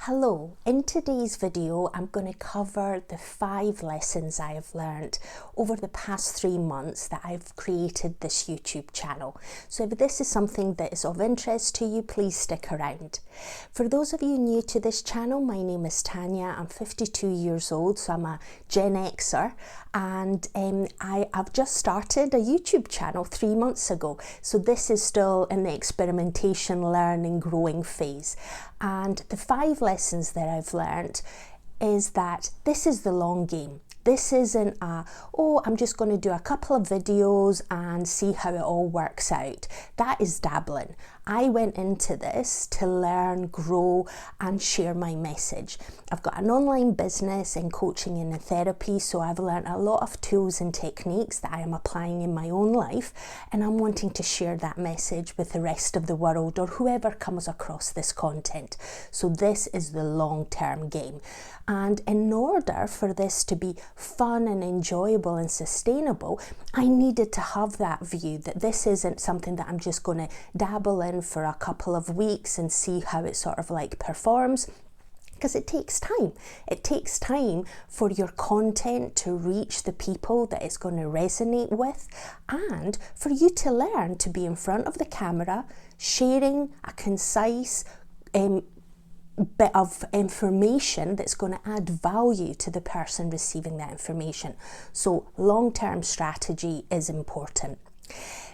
Hello, in today's video I'm going to cover the 5 lessons I have learned over the past 3 months that I've created this YouTube channel. So if this is something that is of interest to you, please stick around. For those of you new to this channel, my name is Tania. I'm 52 years old, so I'm a Gen Xer, and I've just started a YouTube channel 3 months ago. So this is still in the experimentation, learning, growing phase. And the 5 lessons that I've learned is that this is the long game. This isn't I'm just going to do a couple of videos and see how it all works out. That is dabbling. I went into this to learn, grow, and share my message. I've got an online business in coaching and in therapy, so I've learned a lot of tools and techniques that I am applying in my own life, and I'm wanting to share that message with the rest of the world or whoever comes across this content. So this is the long-term game. And in order for this to be fun and enjoyable and sustainable, I needed to have that view that this isn't something that I'm just going to dabble in for a couple of weeks and see how it sort of like performs. Because it takes time. It takes time for your content to reach the people that it's going to resonate with, and for you to learn to be in front of the camera, sharing a concise bit of information that's going to add value to the person receiving that information. So long-term strategy is important.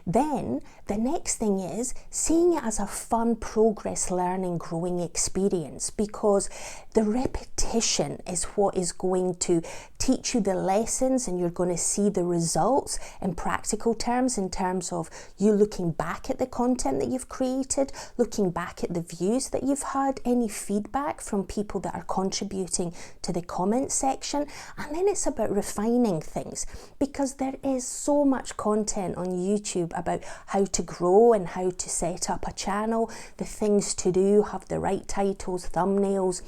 Then the next thing is seeing it as a fun progress, learning, growing experience, because the repetition is what is going to teach you the lessons, and you're going to see the results in practical terms, in terms of you looking back at the content that you've created, looking back at the views that you've had, any feedback from people that are contributing to the comment section. And then it's about refining things, because there is so much content on YouTube about how to grow and how to set up a channel, the things to do, have the right titles, thumbnails,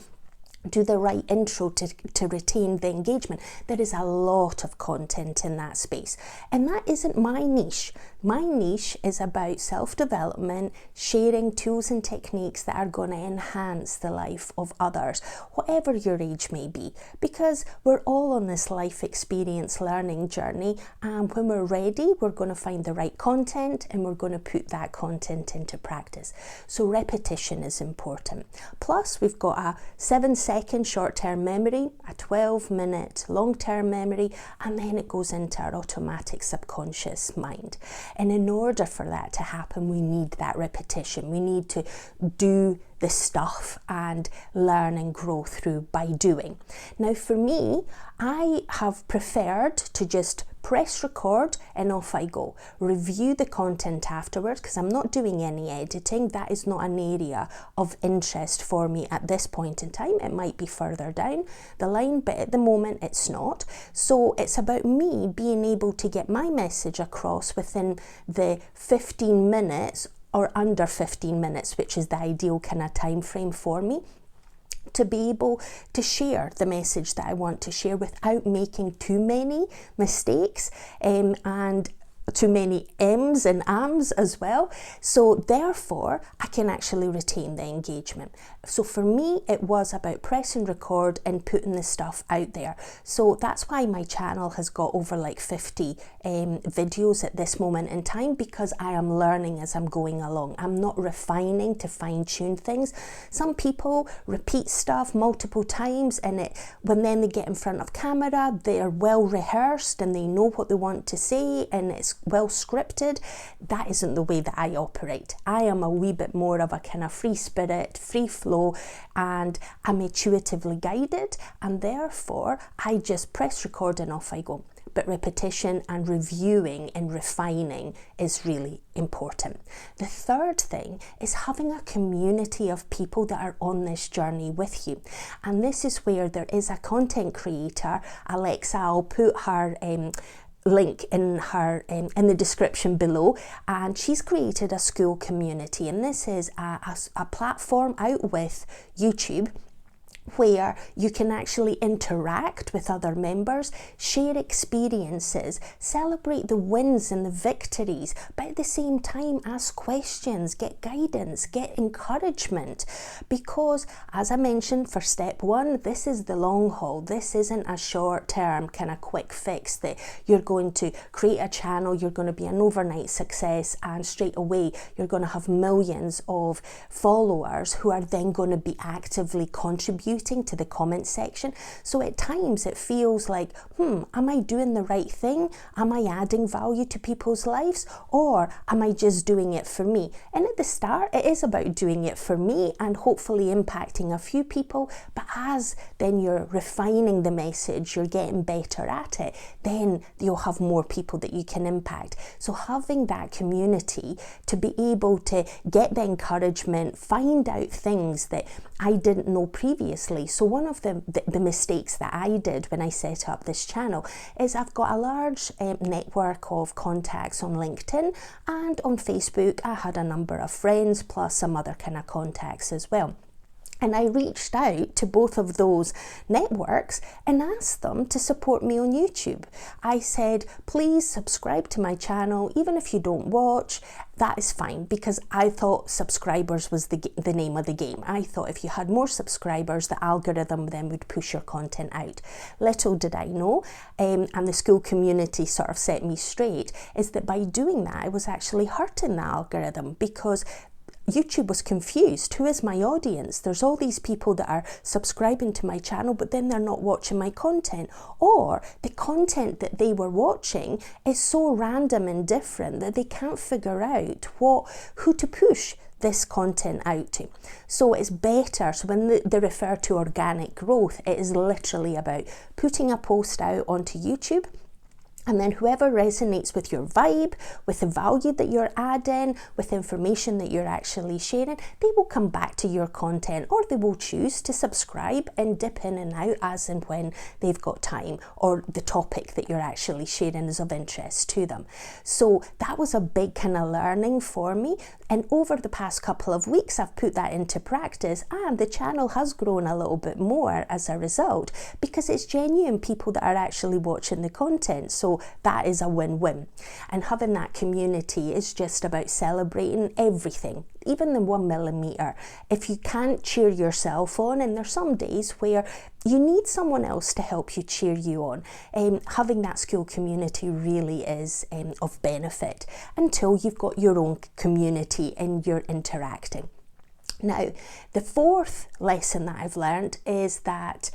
do the right intro to retain the engagement. There is a lot of content in that space, and that isn't my niche. My niche is about self-development, sharing tools and techniques that are going to enhance the life of others, whatever your age may be, because we're all on this life experience learning journey, and when we're ready, we're going to find the right content and we're going to put that content into practice. So repetition is important. Plus, we've got a 7-second short-term memory, a 12-minute long-term memory, and then it goes into our automatic subconscious mind. And in order for that to happen, we need that repetition. We need to do the stuff and learn and grow through by doing. Now for me, I have preferred to just press record and off I go. Review the content afterwards, because I'm not doing any editing. That is not an area of interest for me at this point in time. It might be further down the line, but at the moment it's not. So it's about me being able to get my message across within the 15 minutes or under 15 minutes, which is the ideal kind of time frame for me, to be able to share the message that I want to share without making too many mistakes and too many M's and Am's as well. So therefore, I can actually retain the engagement. So for me, it was about pressing record and putting the stuff out there. So that's why my channel has got over like 50 videos at this moment in time, because I am learning as I'm going along. I'm not refining to fine-tune things. Some people repeat stuff multiple times, and when then they get in front of camera, they're well rehearsed and they know what they want to say, and it's well scripted. That isn't the way that I operate. I am a wee bit more of a kind of free spirit, free flow, and I'm intuitively guided, and therefore I just press record and off I go. But repetition and reviewing and refining is really important. The third thing is having a community of people that are on this journey with you. And this is where there is a content creator, Alexa. I'll put her link in the description below, and she's created a SKOOL community, and this is a platform out with YouTube where you can actually interact with other members, share experiences, celebrate the wins and the victories, but at the same time ask questions, get guidance, get encouragement. Because as I mentioned, for step one, this is the long haul. This isn't a short term kind of quick fix that you're going to create a channel, you're going to be an overnight success, and straight away you're going to have millions of followers who are then going to be actively contributing to the comment section. So at times it feels like, am I doing the right thing? Am I adding value to people's lives? Or am I just doing it for me? And at the start, it is about doing it for me and hopefully impacting a few people. But as then you're refining the message, you're getting better at it, then you'll have more people that you can impact. So having that community to be able to get the encouragement, find out things that I didn't know previously. So one of the mistakes that I did when I set up this channel is I've got a large network of contacts on LinkedIn, and on Facebook I had a number of friends plus some other kind of contacts as well. And I reached out to both of those networks and asked them to support me on YouTube. I said, please subscribe to my channel, even if you don't watch, that is fine, because I thought subscribers was the name of the game. I thought if you had more subscribers, the algorithm then would push your content out. Little did I know, and the SKOOL community sort of set me straight, is that by doing that, I was actually hurting the algorithm, because YouTube was confused. Who is my audience? There's all these people that are subscribing to my channel, but then they're not watching my content. Or the content that they were watching is so random and different that they can't figure out who to push this content out to. So it's better, so when they refer to organic growth, it is literally about putting a post out onto YouTube, and then whoever resonates with your vibe, with the value that you're adding, with information that you're actually sharing, they will come back to your content, or they will choose to subscribe and dip in and out as and when they've got time, or the topic that you're actually sharing is of interest to them. So that was a big kind of learning for me. And over the past couple of weeks, I've put that into practice, and the channel has grown a little bit more as a result, because it's genuine people that are actually watching the content. So that is a win-win. And having that community is just about celebrating everything, even the 1 millimeter. If you can't cheer yourself on, and there's some days where you need someone else to help you cheer you on, having that SKOOL community really is of benefit, until you've got your own community and you're interacting. Now, the fourth lesson that I've learned is that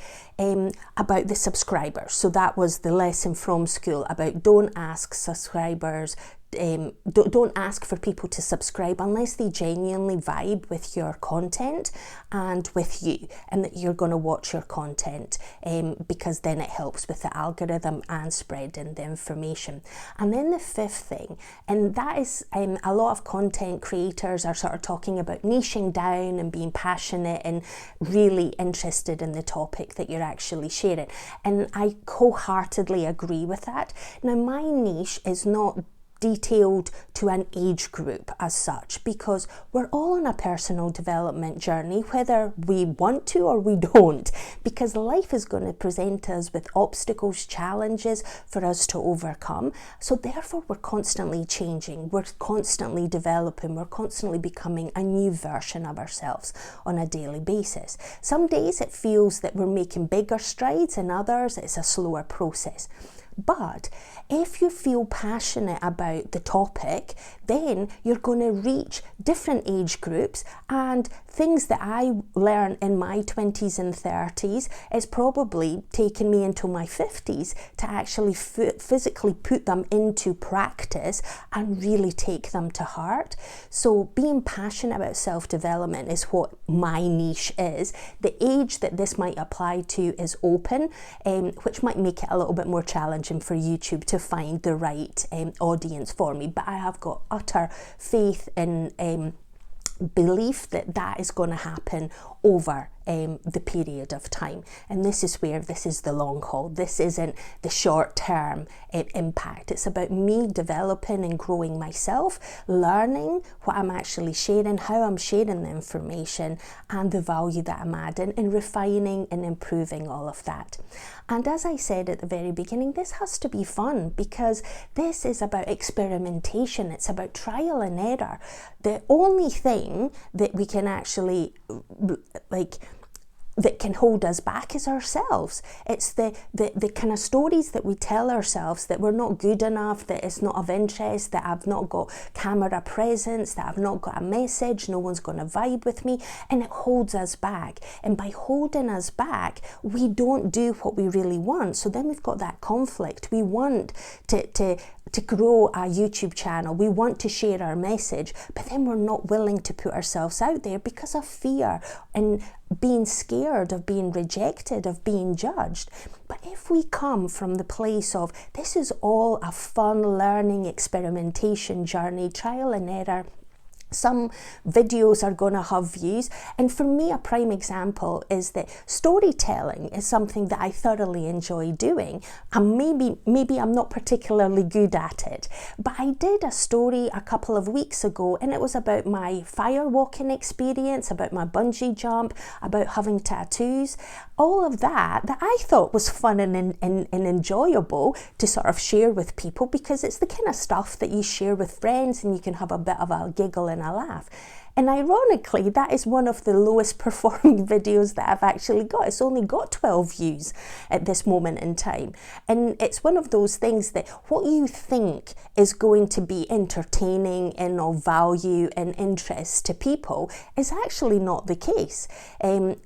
about the subscribers. So that was the lesson from SKOOL about don't ask subscribers, don't ask for people to subscribe unless they genuinely vibe with your content and with you, and that you're going to watch your content, because then it helps with the algorithm and spreading the information. And then the fifth thing, and that is a lot of content creators are sort of talking about niching down and being passionate and really interested in the topic that you're actually sharing, and I wholeheartedly agree with that. Now, my niche is not detailed to an age group as such, because we're all on a personal development journey, whether we want to or we don't, because life is going to present us with obstacles, challenges for us to overcome. So therefore we're constantly changing, we're constantly developing, we're constantly becoming a new version of ourselves on a daily basis. Some days it feels that we're making bigger strides, and others it's a slower process. But if you feel passionate about the topic, then you're going to reach different age groups, and things that I learned in my 20s and 30s is probably taken me into my 50s to actually physically put them into practice and really take them to heart. So being passionate about self-development is what my niche is. The age that this might apply to is open, which might make it a little bit more challenging for YouTube to find the right audience for me, but I have got utter faith in belief that that is going to happen over the period of time. And this is where this is the long haul. This isn't the short-term impact. It's about me developing and growing myself, learning what I'm actually sharing, how I'm sharing the information, and the value that I'm adding, and refining and improving all of that. And as I said at the very beginning, this has to be fun, because this is about experimentation. It's about trial and error. The only thing that we can actually that can hold us back is ourselves. It's the kind of stories that we tell ourselves that we're not good enough, that it's not of interest, that I've not got camera presence, that I've not got a message, no one's going to vibe with me, and it holds us back. And by holding us back, we don't do what we really want. So then we've got that conflict. We want to grow our YouTube channel, we want to share our message, but then we're not willing to put ourselves out there because of fear and being scared of being rejected, of being judged. But if we come from the place of this is all a fun learning experimentation journey, trial and error, some videos are going to have views. And for me, a prime example is that storytelling is something that I thoroughly enjoy doing. And maybe I'm not particularly good at it, but I did a story a couple of weeks ago, and it was about my fire walking experience, about my bungee jump, about having tattoos, all of that I thought was fun and enjoyable to sort of share with people, because it's the kind of stuff that you share with friends and you can have a bit of a giggle and a laugh. And ironically, that is one of the lowest performing videos that I've actually got. It's only got 12 views at this moment in time. And it's one of those things that what you think is going to be entertaining and of value and interest to people is actually not the case.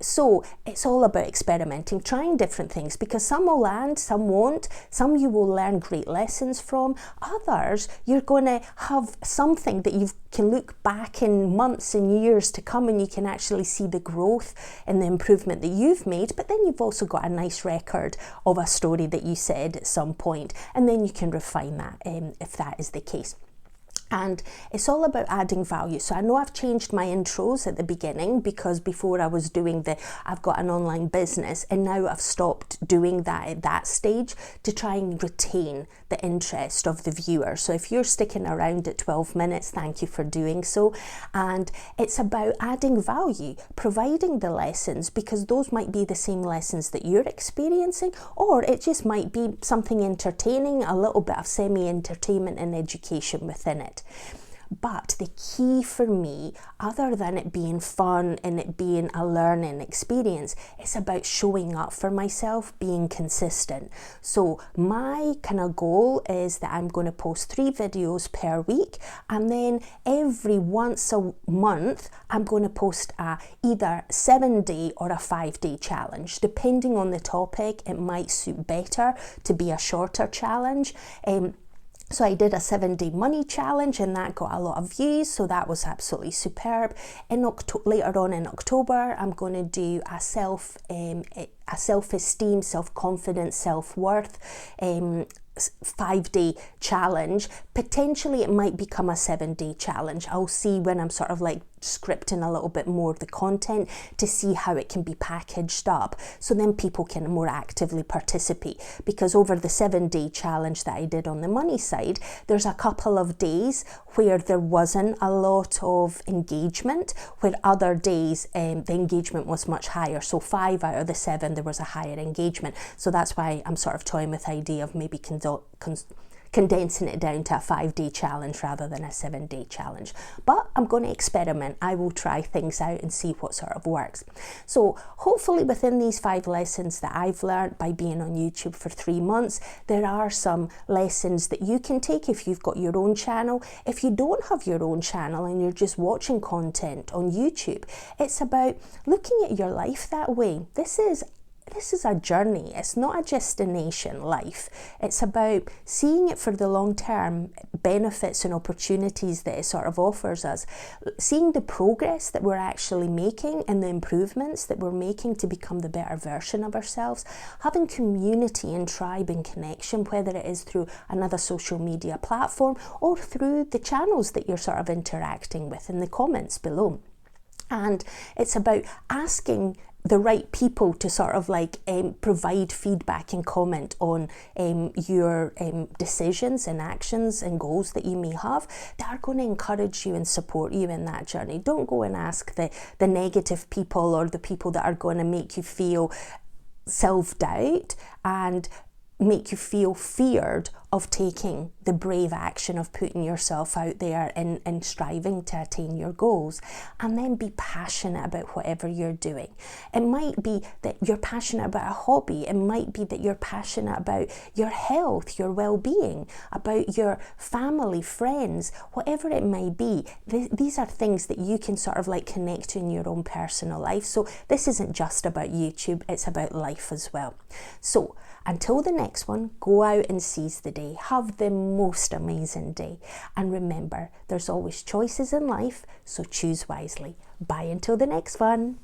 So it's all about experimenting, trying different things, because some will land, some won't. Some you will learn great lessons from. Others, you're going to have something that you can look back in months and years to come, and you can actually see the growth and the improvement that you've made. But then you've also got a nice record of a story that you said at some point, and then you can refine that if that is the case. And it's all about adding value. So I know I've changed my intros at the beginning, because before I was doing I've got an online business, and now I've stopped doing that at that stage to try and retain the interest of the viewer. So if you're sticking around at 12 minutes, thank you for doing so. And it's about adding value, providing the lessons, because those might be the same lessons that you're experiencing, or it just might be something entertaining, a little bit of semi-entertainment and education within it. But the key for me, other than it being fun and it being a learning experience, it's about showing up for myself, being consistent. So my kind of goal is that I'm going to post 3 videos per week, and then every once a month I'm going to post either 7-day or a 5-day challenge. Depending on the topic, it might suit better to be a shorter challenge. So I did a 7-day money challenge, and that got a lot of views, so that was absolutely superb. Later on in October, I'm going to do a self-esteem, self-confidence, self-worth 5-day challenge. Potentially it might become a 7-day challenge. I'll see when I'm sort of like scripting a little bit more of the content to see how it can be packaged up, so then people can more actively participate. Because over the 7-day challenge that I did on the money side, there's a couple of days where there wasn't a lot of engagement, where other days the engagement was much higher. So 5 out of the 7 there was a higher engagement. So that's why I'm sort of toying with the idea of maybe condensing it down to a 5-day challenge rather than a 7-day challenge. But I'm going to experiment. I will try things out and see what sort of works. So hopefully within these 5 lessons that I've learned by being on YouTube for 3 months, there are some lessons that you can take if you've got your own channel. If you don't have your own channel and you're just watching content on YouTube, it's about looking at your life that way. This is a journey. It's not a destination life. It's about seeing it for the long-term benefits and opportunities that it sort of offers us, seeing the progress that we're actually making and the improvements that we're making to become the better version of ourselves, having community and tribe and connection, whether it is through another social media platform or through the channels that you're sort of interacting with in the comments below. And it's about asking the right people to sort of like provide feedback and comment on your decisions and actions and goals that you may have, that are going to encourage you and support you in that journey. Don't go and ask the negative people or the people that are going to make you feel self-doubt and make you feel feared of taking the brave action of putting yourself out there and striving to attain your goals. And then be passionate about whatever you're doing. It might be that you're passionate about a hobby. It might be that you're passionate about your health, your well-being, about your family, friends, whatever it may be. These are things that you can sort of like connect to in your own personal life. So this isn't just about YouTube, it's about life as well. So until the next one, go out and seize the day. Have the most amazing day. And remember, there's always choices in life, so choose wisely. Bye until the next one.